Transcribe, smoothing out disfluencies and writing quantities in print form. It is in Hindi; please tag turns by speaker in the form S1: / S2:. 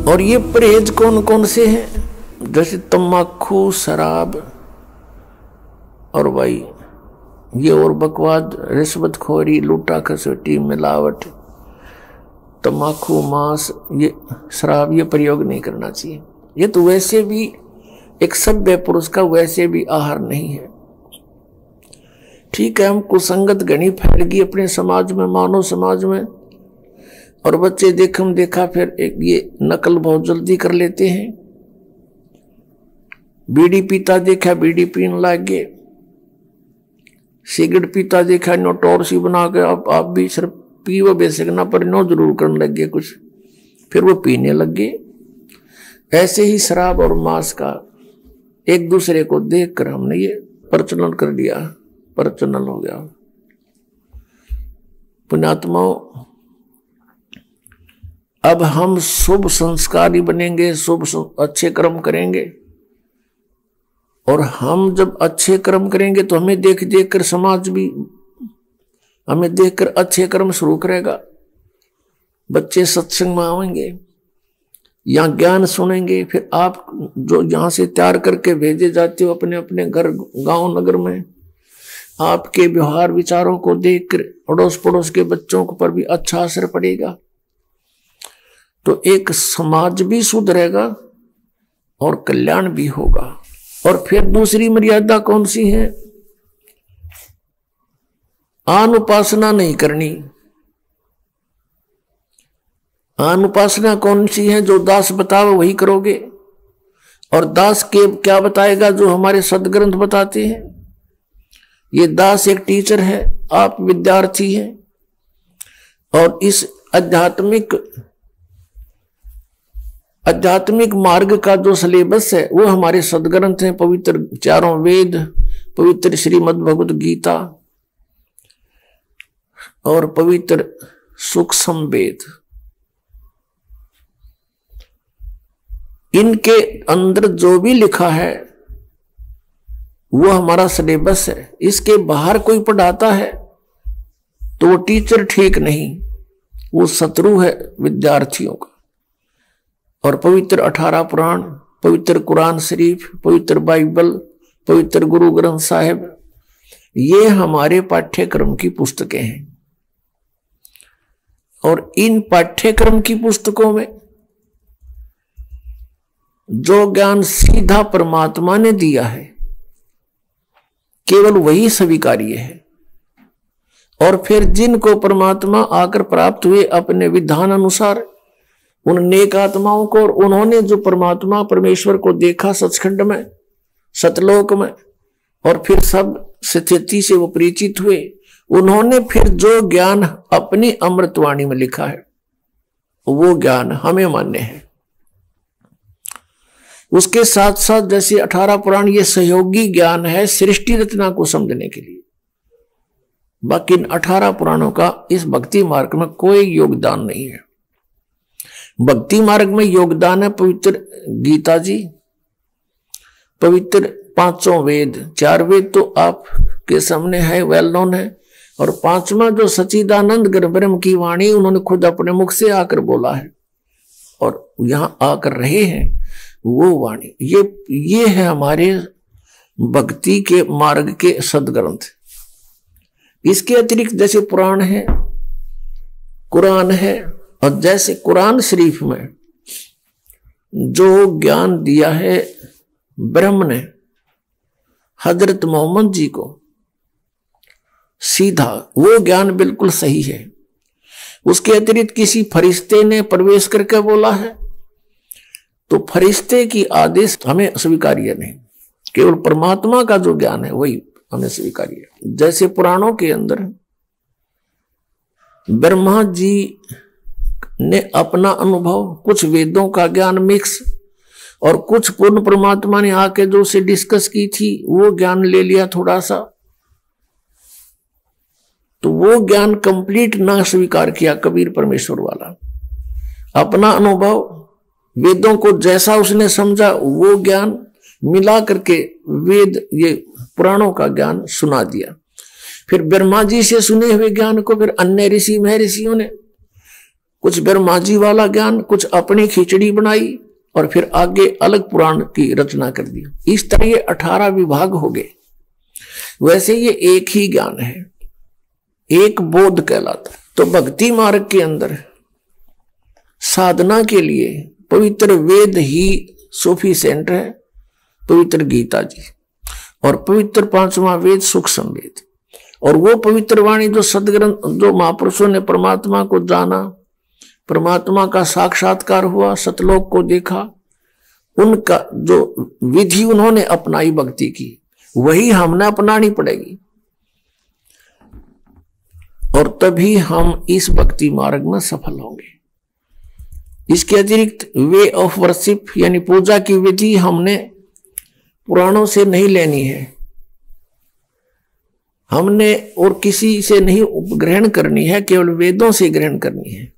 S1: और ये परहेज कौन कौन से हैं? जैसे तम्बाकू, शराब और भाई ये और बकवाद, रिश्वतखोरी, लूटा खसोटी, मिलावट, तम्बाकू, मांस, ये शराब, ये प्रयोग नहीं करना चाहिए। ये तो वैसे भी एक सभ्य पुरुष का वैसे भी आहार नहीं है। ठीक है, हम कुसंगत घनी फैल गई अपने समाज में, मानव समाज में, और बच्चे देखम देखा फिर एक ये नकल बहुत जल्दी कर लेते हैं। बीड़ी पीता देखा बीड़ी पीने लग गए, सिगरेट पीता देखा नो टोर सी बना के आप भी सिर्फ पीवो बेसिक ना पर नो जरूर करने लग गए कुछ, फिर वो पीने लग गए। ऐसे ही शराब और मांस का एक दूसरे को देखकर हमने ये प्रचलन कर दिया, प्रचलन हो गया। पुण्यात्माओं, अब हम शुभ संस्कारी बनेंगे, शुभ अच्छे कर्म करेंगे, और हम जब अच्छे कर्म करेंगे तो हमें देख देख कर समाज भी हमें देखकर अच्छे कर्म शुरू करेगा। बच्चे सत्संग में आएंगे, यहाँ ज्ञान सुनेंगे, फिर आप जो यहाँ से तैयार करके भेजे जाते हो अपने अपने घर गांव नगर में, आपके व्यवहार विचारों को देखकर अड़ोस पड़ोस के बच्चों पर भी अच्छा असर पड़ेगा। तो एक समाज भी सुधरेगा और कल्याण भी होगा। और फिर दूसरी मर्यादा कौन सी है? अनुपासना नहीं करनी। अनुपासना कौन सी है? जो दास बताओ वही करोगे। और दास के क्या बताएगा? जो हमारे सदग्रंथ बताते हैं। ये दास एक टीचर है, आप विद्यार्थी हैं, और इस आध्यात्मिक मार्ग का जो सिलेबस है वो हमारे सदग्रंथ हैं, पवित्र चारों वेद, पवित्र श्रीमद् भगवत गीता और पवित्र सूक्ष्म वेद। इनके अंदर जो भी लिखा है वो हमारा सिलेबस है। इसके बाहर कोई पढ़ाता है तो वो टीचर ठीक नहीं, वो शत्रु है विद्यार्थियों का। और पवित्र 18 पुराण, पवित्र कुरान शरीफ, पवित्र बाइबल, पवित्र गुरु ग्रंथ साहिब, ये हमारे पाठ्यक्रम की पुस्तकें हैं। और इन पाठ्यक्रम की पुस्तकों में जो ज्ञान सीधा परमात्मा ने दिया है केवल वही स्वीकार्य है। और फिर जिनको परमात्मा आकर प्राप्त हुए अपने विधान अनुसार, उन नेक आत्माओं को, और उन्होंने जो परमात्मा परमेश्वर को देखा सचखंड में, सतलोक में, और फिर सब स्थिति से वो परिचित हुए, उन्होंने फिर जो ज्ञान अपनी अमृतवाणी में लिखा है वो ज्ञान हमें मान्य है। उसके साथ साथ जैसे 18 पुराण ये सहयोगी ज्ञान है सृष्टि रचना को समझने के लिए। बाकी इन 18 पुराणों का इस भक्ति मार्ग में कोई योगदान नहीं है। भक्ति मार्ग में योगदान है पवित्र गीता जी, पवित्र 5 वेद, 4 वेद तो आपके सामने है, वेल नोन है, और 5वां जो सच्चिदानंद ब्रह्म की वाणी उन्होंने खुद अपने मुख से आकर बोला है और यहां आकर रहे हैं, वो वाणी ये है हमारे भक्ति के मार्ग के सदग्रंथ। इसके अतिरिक्त जैसे पुराण है, कुरान है, और जैसे कुरान शरीफ में जो ज्ञान दिया है ब्रह्म ने हजरत मोहम्मद जी को सीधा, वो ज्ञान बिल्कुल सही है। उसके अतिरिक्त किसी फरिश्ते ने प्रवेश करके बोला है तो फरिश्ते की आदेश हमें स्वीकार्य नहीं, केवल परमात्मा का जो ज्ञान है वही हमें स्वीकार्य है। जैसे पुराणों के अंदर ब्रह्मा जी ने अपना अनुभव, कुछ वेदों का ज्ञान मिक्स, और कुछ पूर्ण परमात्मा ने आके जो उसे डिस्कस की थी वो ज्ञान ले लिया थोड़ा सा, तो वो ज्ञान कंप्लीट ना स्वीकार किया कबीर परमेश्वर वाला। अपना अनुभव, वेदों को जैसा उसने समझा वो ज्ञान मिला करके वेद, ये पुराणों का ज्ञान सुना दिया। फिर ब्रह्मा जी से सुने हुए ज्ञान को फिर अन्य ऋषि महर्षियों ने कुछ ब्रह्मा जी वाला ज्ञान, कुछ अपनी खिचड़ी बनाई और फिर आगे अलग पुराण की रचना कर दी। इस तरह ये 18 विभाग हो गए। वैसे ये एक ही ज्ञान है, एक बोध कहलाता है। तो भक्ति मार्ग के अंदर साधना के लिए पवित्र वेद ही सफिशिएंट है, पवित्र गीता जी, और पवित्र 5वां वेद सूक्ष्म वेद, और वो पवित्र वाणी जो सदग्रंथ, जो महापुरुषों ने परमात्मा को जाना, परमात्मा का साक्षात्कार हुआ, सतलोक को देखा, उनका जो विधि उन्होंने अपनाई भक्ति की, वही हमने अपनानी पड़ेगी, और तभी हम इस भक्ति मार्ग में सफल होंगे। इसके अतिरिक्त वे ऑफ वर्शिप यानी पूजा की विधि हमने पुराणों से नहीं लेनी है, हमने और किसी से नहीं ग्रहण करनी है, केवल वेदों से ग्रहण करनी है।